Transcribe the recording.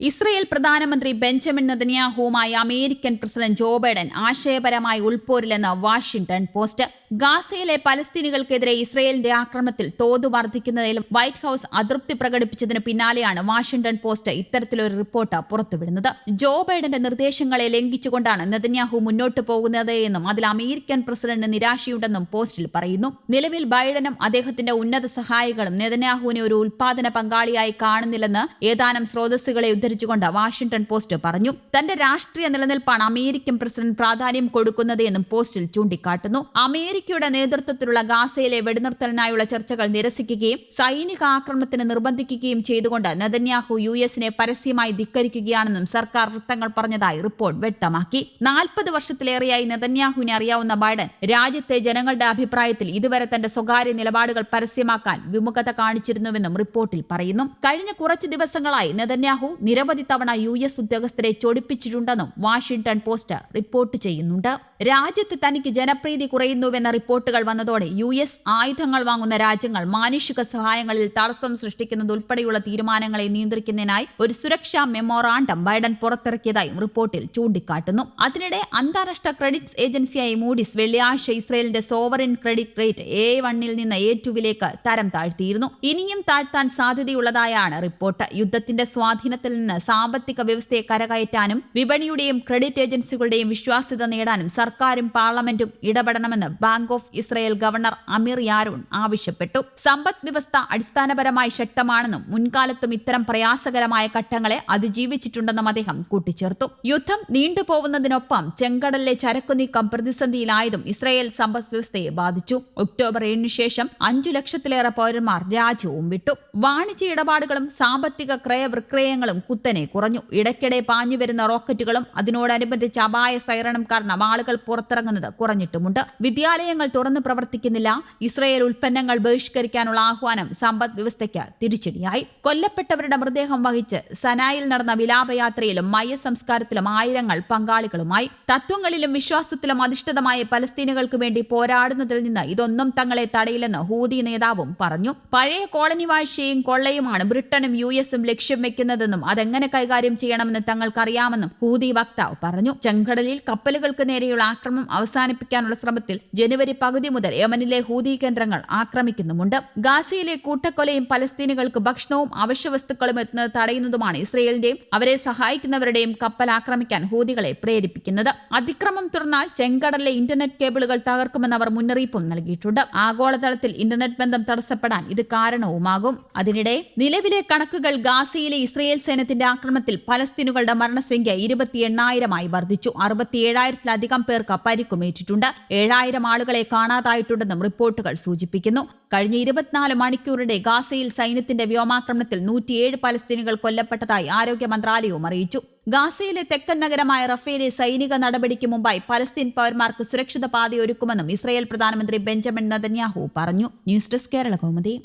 Israel പ്രധാനമന്ത്രി Benjamin നെതന്യാഹുവുമായി American president Joe Biden ആശയപരമായി ഉൾപ്പോരില്ലെന്ന് വാഷിംഗ്ടൺ പോസ്റ്റ്. ഗാസയിലെ പലസ്തീനികൾക്കെതിരെ ഇസ്രയേലിന്റെ ആക്രമണത്തിൽ തോത് വർദ്ധിക്കുന്നതിൽ വൈറ്റ് ഹൌസ് അതൃപ്തി പ്രകടിപ്പിച്ചതിന് പിന്നാലെയാണ് വാഷിംഗ്ടൺ പോസ്റ്റ് ഇത്തരത്തിലൊരു റിപ്പോർട്ട് പുറത്തുവിടുന്നത്. ജോ ബൈഡന്റെ നിർദ്ദേശങ്ങളെ ലംഘിച്ചുകൊണ്ടാണ് നെതന്യാഹു മുന്നോട്ടു പോകുന്നത് എന്നും അതിൽ അമേരിക്കൻ പ്രസിഡന്റിന് നിരാശയുണ്ടെന്നും പോസ്റ്റിൽ പറയുന്നു. നിലവിൽ ബൈഡനും അദ്ദേഹത്തിന്റെ ഉന്നത സഹായികളും നെതന്യാഹുവിനെ ഒരു ഉൽപാദന പങ്കാളിയായി കാണുന്നില്ലെന്ന് ഏതാനും സ്രോതസ്സുകളെ ഉദ്ധരിച്ചുകൊണ്ട് വാഷിംഗ്ടൺ പോസ്റ്റ് പറഞ്ഞു. തന്റെ രാഷ്ട്രീയ നിലനിൽപ്പാണ് അമേരിക്കൻ പ്രസിഡന്റ് പ്രാധാന്യം കൊടുക്കുന്നത് എന്നും പോസ്റ്റിൽ ചൂണ്ടിക്കാട്ടുന്നു. അമേരിക്കയുടെ നേതൃത്വത്തിലുള്ള ഗാസയിലെ വെടിനിർത്തലിനായുള്ള ചർച്ചകൾ നിരസിക്കുകയും സൈനിക ആക്രമണത്തിന് നിർബന്ധിക്കുകയും ചെയ്തുകൊണ്ട് നെതന്യാഹു യുഎസിനെ പരസ്യമായി ധിക്കരിക്കുകയാണെന്നും സർക്കാർ വൃത്തങ്ങൾ പറഞ്ഞതായി റിപ്പോർട്ട് വ്യക്തമാക്കി. 40 വർഷത്തിലേറെയായി നെതന്യാഹുവിനെ അറിയാവുന്ന ബൈഡൻ രാജ്യത്തെ ജനങ്ങളുടെ അഭിപ്രായത്തിൽ ഇതുവരെ തന്റെ സ്വകാര്യ നിലപാടുകൾ പരസ്യമാക്കാൻ വിമുഖത കാണിച്ചിരുന്നുവെന്നും റിപ്പോർട്ടിൽ പറയുന്നു. കഴിഞ്ഞ കുറച്ചു ദിവസങ്ങളായി നെതന്യാഹു നിരവധി തവണ യുഎസ് ഉദ്യോഗസ്ഥരെ ചൊടിപ്പിച്ചിട്ടുണ്ടെന്നും വാഷിംഗ്ടൺ പോസ്റ്റ് റിപ്പോർട്ട് ചെയ്യുന്നുണ്ട്. രാജ്യത്ത് തനിക്ക് ജനപ്രീതി കുറയുന്നുവെന്ന റിപ്പോർട്ടുകൾ വന്നതോടെ യുഎസ് ആയുധങ്ങൾ വാങ്ങുന്ന രാജ്യങ്ങൾ മാനുഷിക സഹായങ്ങളിൽ തടസ്സം സൃഷ്ടിക്കുന്നതുൾപ്പെടെയുള്ള തീരുമാനങ്ങളെ നിയന്ത്രിക്കുന്നതിനായി ഒരു സുരക്ഷാ മെമ്മോറാണ്ടം ബൈഡൻ പുറത്തിറക്കിയതായും റിപ്പോർട്ടിൽ ചൂണ്ടിക്കാട്ടുന്നു. അതിനിടെ അന്താരാഷ്ട്ര ക്രെഡിറ്റ്സ് ഏജൻസിയായ മൂഡിസ് വെള്ളിയാഴ്ച ഇസ്രയേലിന്റെ സോവറിൻ ക്രെഡിറ്റ് റേറ്റ് A1 നിന്ന് A2 തരം താഴ്ത്തിയിരുന്നു. ഇനിയും താഴ്ത്താൻ സാധ്യതയുള്ളതായാണ് റിപ്പോർട്ട്. യുദ്ധത്തിന്റെ സ്വാധീനത്തിൽ നിന്ന് സാമ്പത്തിക വ്യവസ്ഥയെ കരകയറ്റാനും വിപണിയുടെയും ക്രെഡിറ്റ് ഏജൻസികളുടെയും വിശ്വാസ്യത നേടാനും സർക്കാരും പാർലമെന്റും ഇടപെടണമെന്ന് bank of Israel governor Amir Yaron ആവശ്യപ്പെട്ടു. സമ്പദ് വ്യവസ്ഥ അടിസ്ഥാനപരമായി ശക്തമാണെന്നും മുൻകാലത്തും ഇത്തരം പ്രയാസകരമായ ഘട്ടങ്ങളെ അതിജീവിച്ചിട്ടുണ്ടെന്നും അദ്ദേഹം കൂട്ടിച്ചേർത്തു. യുദ്ധം നീണ്ടുപോകുന്നതിനൊപ്പം ചെങ്കടലിലെ ചരക്കുനീക്കം പ്രതിസന്ധിയിലായതും ഇസ്രയേൽ സമ്പദ് വ്യവസ്ഥയെ ബാധിച്ചു. ഒക്ടോബർ 7 ശേഷം 5 ലക്ഷത്തിലേറെ പൗരന്മാർ രാജ്യവും വിട്ടു. വാണിജ്യ ഇടപാടുകളും സാമ്പത്തിക ക്രയവിക്രയങ്ങളും കുത്തനെ കുറഞ്ഞു. ഇടയ്ക്കിടെ പാഞ്ഞുവരുന്ന റോക്കറ്റുകളും അതിനോടനുബന്ധിച്ച് അപായ സൈറണും കാരണം ആളുകൾ പുറത്തിറങ്ങുന്നത് കുറഞ്ഞിട്ടുമുണ്ട്. വിദ്യാലയങ്ങൾ തുറന്നു പ്രവർത്തിക്കുന്നില്ല. ഇസ്രയേൽ ഉൽപ്പന്നങ്ങൾ ബഹിഷ്കരിക്കാനുള്ള ആഹ്വാനം സമ്പദ് വ്യവസ്ഥയ്ക്ക് തിരിച്ചടിയായി. കൊല്ലപ്പെട്ടവരുടെ മൃതദേഹം വഹിച്ച് സനായിൽ നടന്ന വിലാപയാത്രയിലും മയ്യ സംസ്കാരത്തിലും ആയിരങ്ങൾ പങ്കാളികളുമായി. തത്വങ്ങളിലും വിശ്വാസത്തിലും അധിഷ്ഠിതമായ പലസ്തീനുകൾക്ക് വേണ്ടി പോരാടുന്നതിൽ നിന്ന് ഇതൊന്നും തങ്ങളെ തടയില്ലെന്ന് ഹൂതി നേതാവും പറഞ്ഞു. പഴയ കോളനി വാഴ്ചയും കൊള്ളയുമാണ് ബ്രിട്ടനും യുഎസും ലക്ഷ്യം വെക്കുന്നതെന്നും അതെങ്ങനെ കൈകാര്യം ചെയ്യണമെന്ന് തങ്ങൾക്കറിയാമെന്നും ഹൂതി വക്താവ് പറഞ്ഞു. ചെങ്കടലിൽ കപ്പലുകൾക്ക് നേരെയുള്ള ആക്രമണം അവസാനിപ്പിക്കാനുള്ള ശ്രമത്തിൽ ജനുവരി പകുതി മുതൽ യമനിലെ ഹൂതി കേന്ദ്രങ്ങൾ ആക്രമിക്കുന്നുമുണ്ട്. ഗാസയിലെ കൂട്ടക്കൊലയും പലസ്തീനുകൾക്ക് ഭക്ഷണവും അവശ്യവസ്തുക്കളും എത്തുന്നത് തടയുന്നതുമാണ് ഇസ്രയേലിന്റെയും അവരെ സഹായിക്കുന്നവരുടെയും കപ്പൽ ആക്രമിക്കാൻ ഹൂതികളെ പ്രേരിപ്പിക്കുന്നത്. അതിക്രമം തുടർന്നാൽ ചെങ്കടലിലെ ഇന്റർനെറ്റ് കേബിളുകൾ തകർക്കുമെന്ന് അവർ മുന്നറിയിപ്പും നൽകിയിട്ടുണ്ട്. ആഗോളതലത്തിൽ ഇന്റർനെറ്റ് ബന്ധം തടസ്സപ്പെടാൻ ഇത് കാരണവുമാകും. അതിനിടെ നിലവിലെ കണക്കുകൾ ഗാസയിലെ ഇസ്രയേൽ സൈന്യത്തിന്റെ ആക്രമണത്തിൽ പലസ്തീനുകളുടെ മരണസംഖ്യ 28,000 വർദ്ധിച്ചു. 67,000-ലധികം പേർക്ക് പരിക്കുമേറ്റിട്ടുണ്ട്. 7,000 ആളുകളെ കാണാതായിട്ടുണ്ടെന്നും റിപ്പോർട്ടുകൾ സൂചിപ്പിക്കുന്നു. കഴിഞ്ഞ 24 മണിക്കൂറിടെ ഗാസയിൽ സൈന്യത്തിന്റെ വ്യോമാക്രമണത്തിൽ 107 പലസ്തീനുകൾ കൊല്ലപ്പെട്ടതായി ആരോഗ്യ മന്ത്രാലയവും അറിയിച്ചു. ഗാസയിലെ തെക്കൻ നഗരമായ റഫേലെ സൈനിക നടപടിക്ക് മുമ്പായി പലസ്തീൻ പൗരന്മാർക്ക് സുരക്ഷിത പാതയൊരുക്കുമെന്നും ഇസ്രയേൽ പ്രധാനമന്ത്രി ബെഞ്ചമിൻ നെതന്യാഹു പറഞ്ഞു. News desk Kerala Kaumudi.